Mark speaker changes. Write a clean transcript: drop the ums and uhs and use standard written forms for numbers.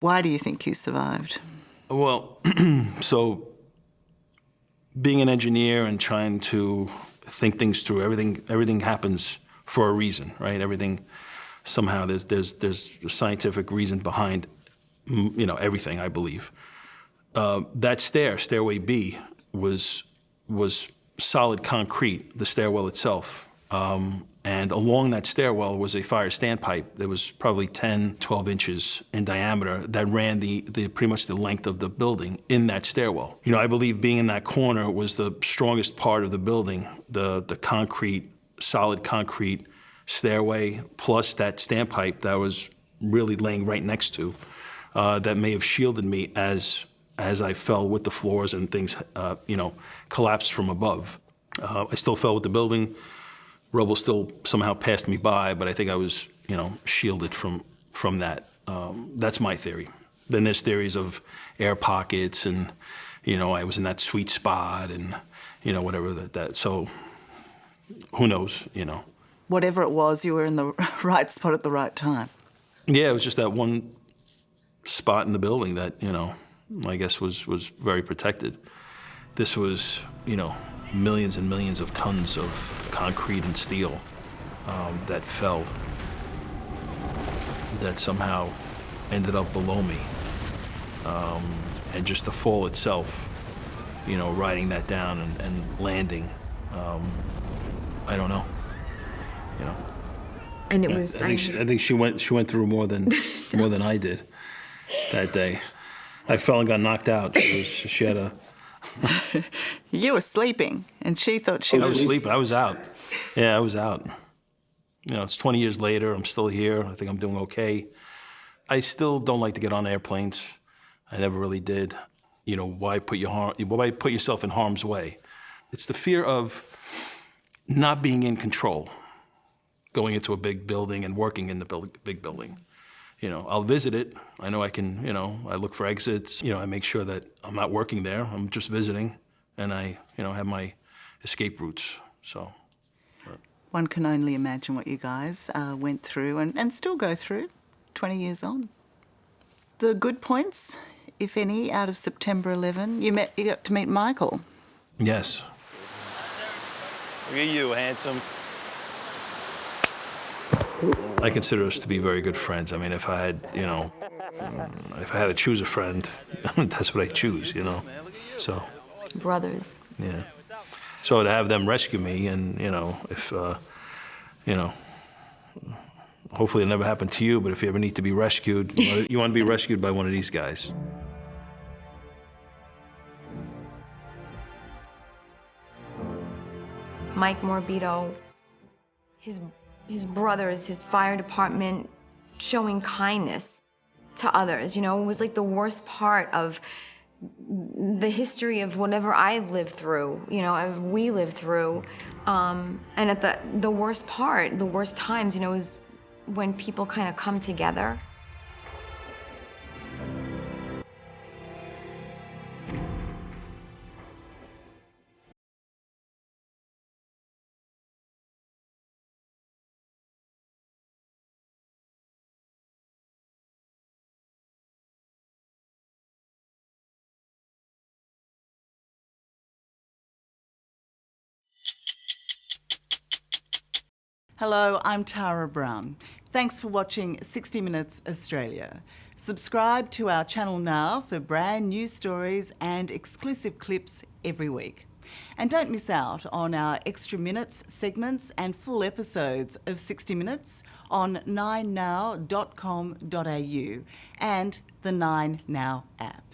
Speaker 1: Why do you think you survived?
Speaker 2: Well, so being an engineer and trying to think things through, everything happens for a reason, right? Everything, somehow there's a scientific reason behind, everything, I believe. That stairway B, was solid concrete, the stairwell itself. And along that stairwell was a fire standpipe that was probably 10, 12 inches in diameter that ran the pretty much the length of the building in that stairwell. I believe being in that corner was the strongest part of the building, the concrete, solid concrete stairway, plus that standpipe that was really laying right next to, that may have shielded me as I fell with the floors and things, collapsed from above. I still fell with the building. Rubble still somehow passed me by, but I think I was, shielded from that. That's my theory. Then there's theories of air pockets and, I was in that sweet spot and, whatever that. So who knows,
Speaker 1: Whatever it was, you were in the right spot at the right time.
Speaker 2: Yeah, it was just that one spot in the building that, I guess was very protected. This was, millions and millions of tons of concrete and steel that fell, that somehow ended up below me. And just the fall itself, riding that down and landing, I don't know,
Speaker 3: And it was.
Speaker 2: I think she went through more than I did that day. I fell and got knocked out. She had a.
Speaker 1: You were sleeping, and she thought she was...
Speaker 2: I was sleeping. I was out. Yeah, I was out. It's 20 years later. I'm still here. I think I'm doing okay. I still don't like to get on airplanes. I never really did. Why put yourself in harm's way? It's the fear of not being in control, going into a big building and working in the big building. I'll visit it. I know I can, I look for exits. I make sure that I'm not working there. I'm just visiting, and I, have my escape routes, so.
Speaker 1: One can only imagine what you guys went through and still go through 20 years on. The good points, if any, out of September 11, you got to meet Michael.
Speaker 2: Yes.
Speaker 4: Look at you, handsome.
Speaker 2: I consider us to be very good friends. I mean, if I had, if I had to choose a friend, that's what I choose, so.
Speaker 3: Brothers.
Speaker 2: Yeah. So to have them rescue me and, if, hopefully it never happened to you, but if you ever need to be rescued, you want to be rescued by one of these guys.
Speaker 3: Mike Morbido, his brothers, his fire department, showing kindness to others, it was like the worst part of the history of whatever I've lived through, we lived through. And at the worst part, the worst times, is when people kind of come together.
Speaker 1: Hello, I'm Tara Brown. Thanks for watching 60 Minutes Australia. Subscribe to our channel now for brand new stories and exclusive clips every week. And don't miss out on our extra minutes, segments and full episodes of 60 Minutes on 9now.com.au and the 9Now app.